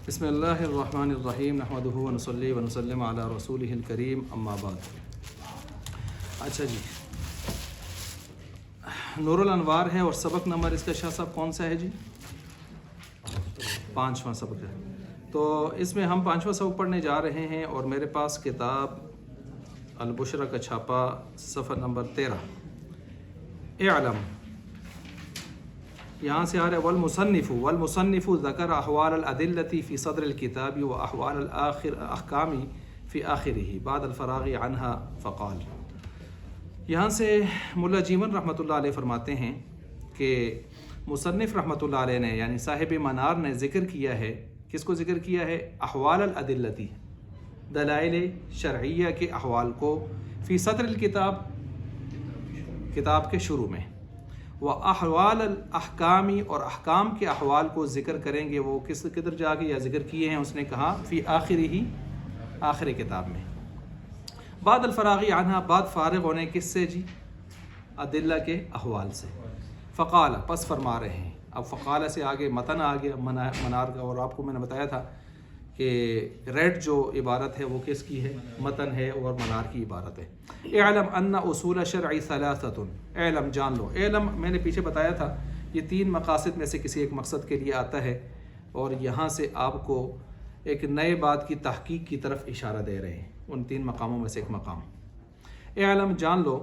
بسم اللہ الرحمن الرحیم نحمدہ ونصلی ونسلم علی رسولہ الکریم اما بعد۔ اچھا جی، نور الانوار ہے اور سبق نمبر اس کا شاہ صاحب کون سا ہے جی؟ 5واں سبق ہے۔ تو اس میں ہم 5واں سبق پڑھنے جا رہے ہیں اور میرے پاس کتاب البشرا کا چھاپا صفحہ نمبر 13 اعلم، یہاں سے آ رہا ہے والمصنف ذکر احوال الادلة فی صدر الکتاب و احوال الاحکام فی آخرہ بعد الفراغ عنها فقال۔ یہاں سے ملا جیون رحمۃ اللہ علیہ فرماتے ہیں کہ مصنف رحمۃ اللہ علیہ نے یعنی صاحب منار نے ذکر کیا ہے، کس کو ذکر کیا ہے؟ احوال الادلة، دلائل شرعیہ کے احوال کو، فی صدر الکتاب، کتاب کے شروع میں، و احوال الاحکامی، اور احکام کے احوال کو ذکر کریں گے۔ وہ کس قدر جا کے یا ذکر کیے ہیں؟ اس نے کہا فی آخری ہی، آخر کتاب میں، بعد الفراغی عنہا، بعد فارغ ہونے کس سے جی؟ ادلہ کے احوال سے۔ فقال، پس فرما رہے ہیں۔ اب فقال سے آگے متن آ گیا منار کا، اور آپ کو میں نے بتایا تھا کہ ریڈ جو عبارت ہے وہ کس کی ہے؟ متن ہے، اور منار کی عبارت ہے۔ اعلم ان اصول شرع ثلاثۃ، اعلم جان لو۔ اعلم میں نے پیچھے بتایا تھا یہ 3 مقاصد میں سے کسی ایک مقصد کے لیے آتا ہے، اور یہاں سے آپ کو ایک نئے بات کی تحقیق کی طرف اشارہ دے رہے ہیں، ان 3 مقاموں میں سے ایک مقام۔ اعلم جان لو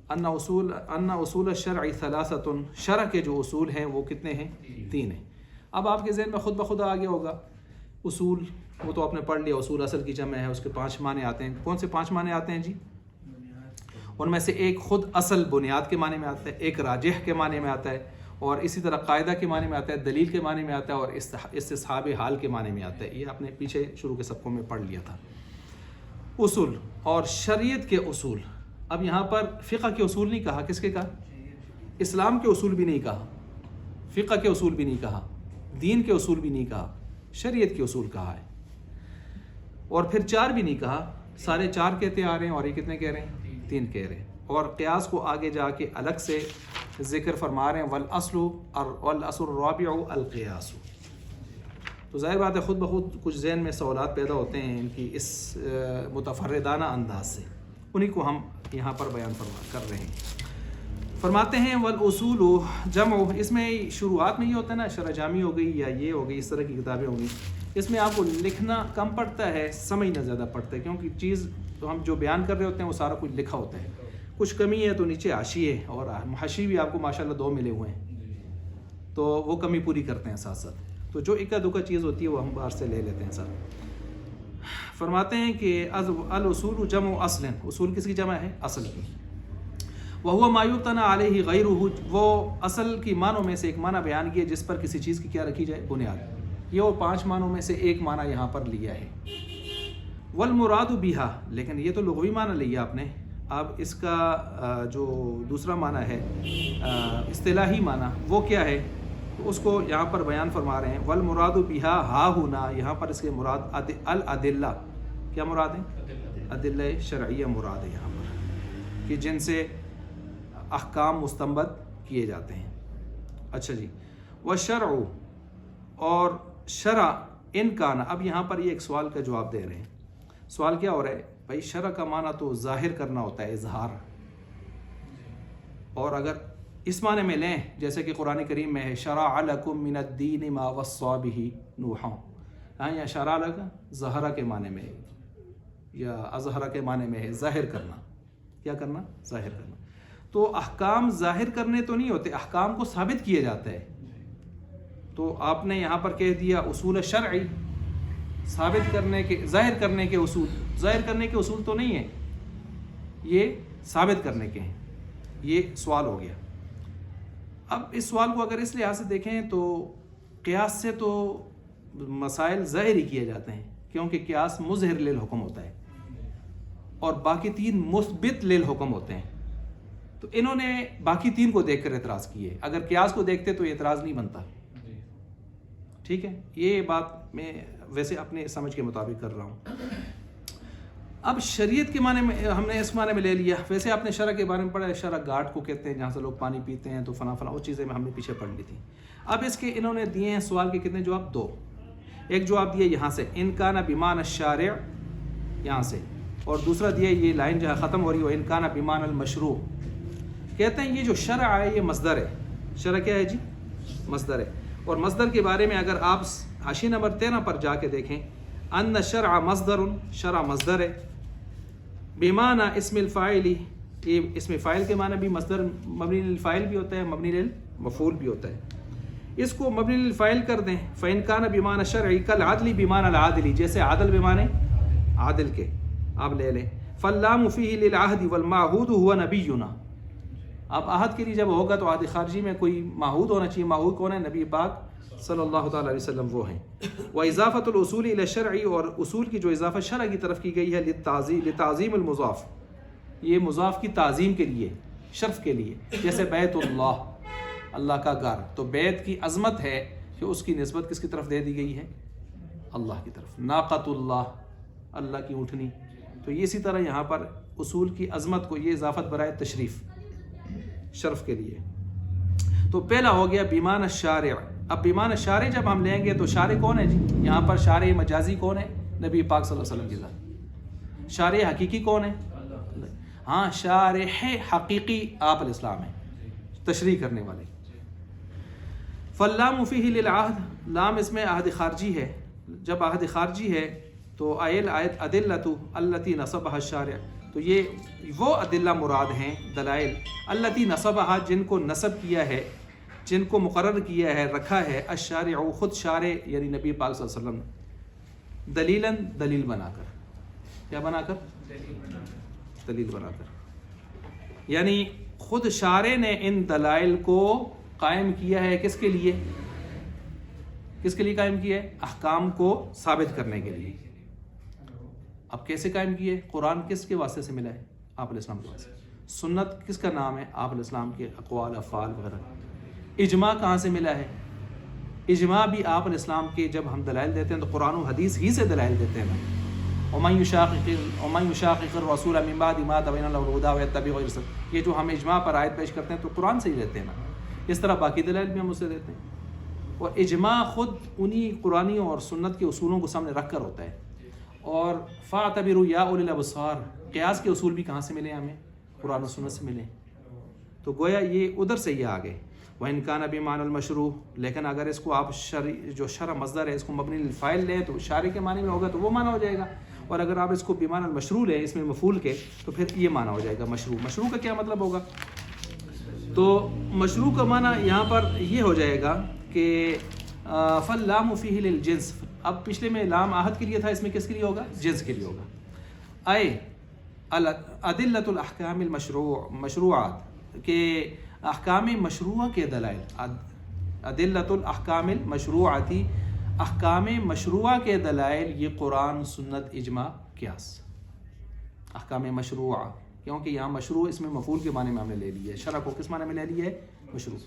ان اصول الشرع ثلاثۃ، شرع کے جو اصول ہیں وہ کتنے ہیں؟ 3 ہیں۔ اب آپ کے ذہن میں خود بخود آ گیا ہوگا اصول، وہ تو آپ نے پڑھ لیا، اصول اصل کی جمع ہے، اس کے 5 معنی آتے ہیں۔ کون سے 5 معنی آتے ہیں جی؟ ان میں سے ایک خود اصل بنیاد کے معنی میں آتا ہے، ایک راجح کے معنی میں آتا ہے، اور اسی طرح قاعدہ کے معنی میں آتا ہے، دلیل کے معنی میں آتا ہے، اور استصحاب حال کے معنی میں آتا ہے۔ یہ آپ نے پیچھے شروع کے سبقوں میں پڑھ لیا تھا۔ اصول اور شریعت کے اصول۔ اب یہاں پر فقہ کے اصول نہیں کہا، کس کے کہا؟ اسلام کے اصول بھی نہیں کہا، فقہ کے اصول بھی نہیں کہا، دین کے اصول بھی نہیں کہا، شریعت کے اصول کہا ہے، اور پھر 4 بھی نہیں کہا، سارے 4 کہتے آ رہے ہیں، اور یہ کتنے کہہ رہے ہیں؟ 3 کہہ رہے ہیں۔ اور قیاس کو آگے جا کے الگ سے ذکر فرما رہے ہیں، والاصل الرابع القیاس۔ تو ظاہر بات ہے خود بخود کچھ ذہن میں سوالات پیدا ہوتے ہیں ان کی اس متفردانہ انداز سے، انہی کو ہم یہاں پر بیان کر رہے ہیں۔ فرماتے ہیں والاصول جمع، اس میں شروعات میں یہ ہوتا ہے نا، شرح جامی ہو گئی یا یہ ہو گئی، اس طرح کی کتابیں ہوں گی، اس میں آپ کو لکھنا کم پڑتا ہے، سمجھنا زیادہ پڑتا ہے، کیونکہ چیز تو ہم جو بیان کر رہے ہوتے ہیں وہ سارا کچھ لکھا ہوتا ہے، کچھ کمی ہے تو نیچے حاشیے اور حاشی بھی آپ کو ماشاءاللہ 2 ملے ہوئے ہیں، تو وہ کمی پوری کرتے ہیں ساتھ ساتھ، تو جو اکا دکا چیز ہوتی ہے وہ ہم باہر سے لے لیتے ہیں ساتھ۔ فرماتے ہیں کہ الاصول جمع اصل، اصول کس کی جمع ہے؟ اصل کی۔ وہو ما یبتنی علیہ غیرہ، وہ اصل کی معنوں میں سے ایک معنی بیان کیا جس پر کسی چیز کی کیا رکھی جائے؟ بنیاد۔ یہ وہ 5 معنوں میں سے ایک معنی یہاں پر لیا ہے۔ والمراد بہا، لیکن یہ تو لغوی معنی لیا آپ نے، اب اس کا جو دوسرا معنی ہے اصطلاحی معنی وہ کیا ہے؟ تو اس کو یہاں پر بیان فرما رہے ہیں۔ والمراد بہا ہا ہنا، یہاں پر اس کے مراد الادلہ، کیا مراد ہے؟ ادلہ شرعیہ مراد ہے یہاں پر، کہ جن سے احکام مستنبط کیے جاتے ہیں۔ اچھا جی، والشرع، اور شرع ان کان، اب یہاں پر یہ ایک سوال کا جواب دے رہے ہیں۔ سوال کیا ہو رہا ہے بھائی؟ شرع کا معنی تو ظاہر کرنا ہوتا ہے، اظہار، اور اگر اس معنی میں لیں جیسے کہ قرآن کریم میں ہے شرع لکم من الدین ما وصى به نوحا، یا شرع لکا ظہرہ کے معنی میں ہے، یا اظہرہ کے معنی میں ہے ظاہر کرنا، کیا کرنا؟ ظاہر کرنا۔ تو احکام ظاہر کرنے تو نہیں ہوتے، احکام کو ثابت کیا جاتا ہے۔ تو آپ نے یہاں پر کہہ دیا اصول شرعی، ثابت کرنے کے، ظاہر کرنے کے اصول، ظاہر کرنے کے اصول تو نہیں ہیں، یہ ثابت کرنے کے ہیں۔ یہ سوال ہو گیا۔ اب اس سوال کو اگر اس لحاظ سے دیکھیں تو قیاس سے تو مسائل ظاہر ہی کیے جاتے ہیں، کیونکہ قیاس مظہر للحکم ہوتا ہے اور باقی 3 مثبت للحکم ہوتے ہیں۔ تو انہوں نے باقی 3 کو دیکھ کر اعتراض کیے، اگر قیاس کو دیکھتے تو اعتراض نہیں بنتا۔ ٹھیک ہے، یہ بات میں ویسے اپنے سمجھ کے مطابق کر رہا ہوں۔ اب شریعت کے معنی میں ہم نے اس معنی میں لے لیا، ویسے آپ نے شرع کے بارے میں پڑھا ہے، شرع گھاٹ کو کہتے ہیں جہاں سے لوگ پانی پیتے ہیں، تو فلاں فلاں وہ چیزیں میں ہم نے پیچھے پڑھ لی تھی۔ اب اس کے انہوں نے دیے ہیں سوال کے کتنے جواب؟ 2۔ ایک جواب دیا یہاں سے ان کان بمان الشارع یہاں سے، اور دوسرا دیا یہ لائن جہاں ختم ہو رہی ہے ان کان بمان المشروع. کہتے ہیں یہ جو شرع ہے یہ مصدر ہے. شرع کیا ہے جی؟ مصدر ہے. اور مصدر کے بارے میں اگر آپ حاشیہ نمبر 13 پر جا کے دیکھیں ان شرع مصدر، شرع مصدر ہے، بمعنی اسم الفاعل، یہ اسم فاعل کے معنی بھی مصدر مبنی للفاعل بھی ہوتا ہے، مبنی للمفعول بھی ہوتا ہے. اس کو مبنی للفاعل کر دیں فإن كان بمعنى شرعی كالعدل بمعنى العادل، جیسے عادل بمعنی عادل کے آپ لے لیں. فاللام فيه للعهد والمعهود هو نبینا. اب عہد کے لیے جب ہوگا تو عہد خارجی میں کوئی معہود ہونا چاہیے. معہود کون ہے؟ نبی پاک صلی اللہ تعالیٰ علیہ وسلم وہ ہیں. وإضافة الأصول إلى الشرع، اور اصول کی جو اضافہ شرع کی طرف کی گئی ہے لتعظیم المضاف، یہ مضاف کی تعظیم کے لیے، شرف کے لیے. جیسے بیت اللہ، اللہ کا گھر، تو بیت کی عظمت ہے کہ اس کی نسبت کس کی طرف دے دی گئی ہے؟ اللہ کی طرف. ناقۃ اللہ، اللہ کی اونٹنی. تو یہ اسی طرح یہاں پر اصول کی عظمت کو یہ اضافت برائے تشریف، شرف کے لیے. تو پہلا ہو گیا بیمان الشارع. اب بیمان الشارع جب ہم لیں گے تو شارع کون ہے جی؟ یہاں پر شارع مجازی کون ہے؟ نبی پاک صلی اللہ علیہ وسلم کی ذات. شارع حقیقی کون ہے؟ ہاں، شارع حقیقی آپ علیہ السلام ہیں، تشریح کرنے والے. فاللام فیہ للعہد، لام اس میں عہد خارجی ہے. جب عہد خارجی ہے تو آیل آیت ادلۃ التی نصبها الشارع، تو یہ وہ ادلہ مراد ہیں، دلائل التی نصبها، جن کو نصب کیا ہے، جن کو مقرر کیا ہے، رکھا ہے، الشارع خود شارع یعنی نبی پاک صلی اللہ علیہ وسلم، دلیلاً دلیل بنا کر. کیا بنا کر؟ دلیل بنا کر. یعنی خود شارع نے ان دلائل کو قائم کیا ہے کس کے لیے؟ کس کے لیے قائم کیا ہے؟ احکام کو ثابت کرنے کے لیے. اب کیسے قائم کیے؟ قرآن کس کے واسطے سے ملا ہے؟ آپ علیہ السلام کے واسطے. سنت کس کا نام ہے؟ آپ علیہ السلام کے اقوال، افعال وغیرہ. اجماع کہاں سے ملا ہے؟ اجماع بھی آپ علیہ السلام کے جب ہم دلائل دیتے ہیں تو قرآن و حدیث ہی سے دلائل دیتے ہیں. ومن یشاقق الرسول من بعد ما تبین له الهدى ويتبع غیر سبیل، یہ جو ہم اجماع پر آیت پیش کرتے ہیں تو قرآن سے ہی لیتے ہیں نا. اس طرح باقی دلائل بھی ہم اس سے دیتے ہیں. اور اجماع خود انہی قرآنی اور سنت کے اصولوں کو سامنے رکھ کر ہوتا ہے. اور فاعتبروا یا اولی الابصار، قیاس کے اصول بھی کہاں سے ملے؟ ہمیں قرآن و سنت سے ملے. تو گویا یہ ادھر سے یہ آگے. وَإِنْ كَانَ بِمَعْنَى الْمَشْرُوع، لیکن اگر اس کو آپ جو شرع مصدر ہے اس کو مبنی للفاعل لیں تو شارع کے معنی میں ہوگا تو وہ معنی ہو جائے گا. اور اگر آپ اس کو بمعنی المشروع لیں، اس میں مفعول کے، تو پھر یہ معنی ہو جائے گا مشروع. مشروع کا کیا مطلب ہوگا؟ تو مشروع کا معنی یہاں پر یہ ہو جائے گا کہ فاللام فیہ للجنس. اب پچھلے میں لام عہد کے لیے تھا، اس میں کس کے لیے ہوگا؟ جنس کے لیے ہوگا. اے ادلۃ الاحکام مشروعات، کہ احکام مشروعہ کے دلائل. ادلۃ الاحکام المشروعاتی، احکام مشروعہ کے دلائل، یہ قرآن، سنت، اجماع، قیاس. احکام مشروعہ، کیونکہ یہاں مشروع اس میں مفعول کے معنی میں ہم نے لے لیا ہے. شرع کو کس معنی میں لے لیا ہے؟ مشروع.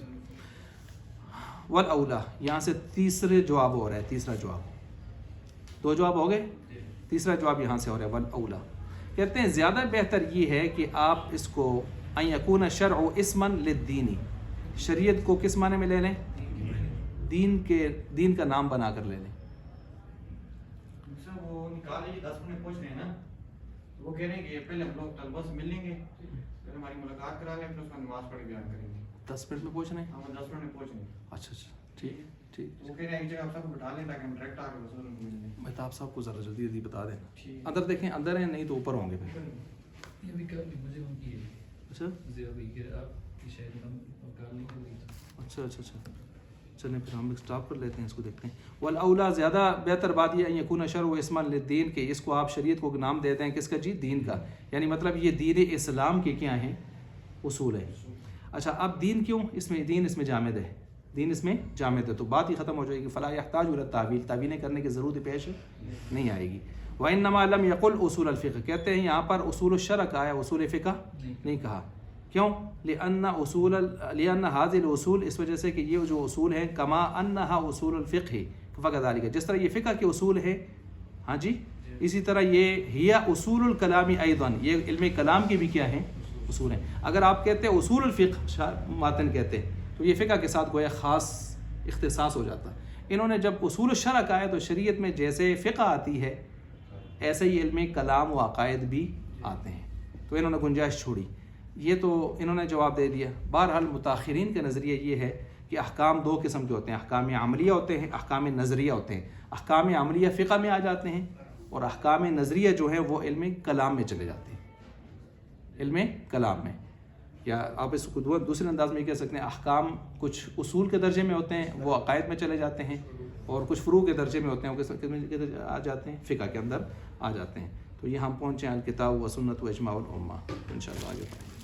والاولا، یہاں سے تیسرے جواب ہو رہا ہے. تیسرا جواب، دو جواب ہو گئے، تیسرا جواب یہاں سے ہو رہا ہے. والاولا کہتے ہیں زیادہ بہتر یہ ہے کہ آپ اس کو ان یکون الشرع اسما للدین، شریعت کو کس معنی میں لے لیں؟ دین کا نام بنا کر لے لیں. وہ نکال لیجیے، 10 منٹ پوچھ رہے ہیں نا، وہ کہہ رہے ہیں کہ پہلے ہم لوگ طلبہ سے مل لیں گے، پھر ہماری ملاقات کرا لیں، پھر اس کا نماز پڑھ کے بیان کریں گے. 10 منٹ میں پوچھ رہے ہیں؟ ہم 10 منٹ میں پوچھ رہے ہیں. اچھا اچھا، ٹھیک ٹھیک. وہ کہہ رہے ہیں ایک جگہ آپ سب کو بٹھا لیں تاکہ ہم ڈائریکٹ آ کے رسول اللہ کو مل لیں. میں تو آپ صاحب کو ذرا جلدی بتا دیں. اندر دیکھیں، اندر ہیں، نہیں تو اوپر ہوں گے پھر. اچھا اچھا اچھا اچھا، چلیں پھر ہم اسٹاپ کر لیتے ہیں، اس کو دیکھتے ہیں. والاولا، زیادہ بہتر بات یہ ان یکون شرع اسما للدین، کہ اس کو آپ شریعت کو نام دیتے ہیں کس کا جی؟ دین کا. یعنی مطلب یہ دین اسلام کے کیا ہیں؟ اصول ہیں. اچھا، اب دین کیوں؟ اس میں دین اس میں جامد ہے، دین اس میں جامد ہے، تو بات ہی ختم ہو جائے گی. فلا یحتاج الی التاویل، تعویلیں کرنے کی ضرورت پیش نہیں آئے گی. وانما لم یقل اصول الفقہ، کہتے ہیں یہاں پر اصول الشرع کہا ہے، اصول فقہ نہیں کہا. کیوں؟ لأن هذه الاصول، اس وجہ سے کہ یہ جو اصول ہیں، کما انها اصول الفقہ فکذلک، جس طرح یہ فقہ کے اصول ہے، ہاں جی، اسی طرح یہ ہی اصول الکلام ایضا، یہ علم کلام کے بھی کیا ہیں؟ اصول ہیں. اگر آپ کہتے ہیں اصول الفقہ ماتن کہتے ہیں تو یہ فقہ کے ساتھ گویا خاص اختصاص ہو جاتا ہے. انہوں نے جب اصول الشرع کا ہے تو شریعت میں جیسے فقہ آتی ہے ایسے ہی علم کلام و عقائد بھی آتے ہیں، تو انہوں نے گنجائش چھوڑی، یہ تو انہوں نے جواب دے دیا۔ بہرحال متاخرین کا نظریہ یہ ہے کہ احکام دو قسم کے ہوتے ہیں، احکام عملیہ ہوتے ہیں، احکام نظریہ ہوتے ہیں۔ احکام عملیہ فقہ میں آ جاتے ہیں اور احکام نظریہ جو ہیں وہ علم کلام میں چلے جاتے ہیں، علم کلام میں، یا آپ اس کو دوسرے انداز میں کہہ سکتے ہیں احکام کچھ اصول کے درجے میں ہوتے ہیں وہ عقائد میں چلے جاتے ہیں، اور کچھ فروع کے درجے میں ہوتے ہیں وہ آ جاتے ہیں، فقہ کے اندر آ جاتے ہیں۔ تو یہ ہم پہنچے ہیں الکتاب و سنت و اجماع الامہ، انشاءاللہ آگے بڑھیں۔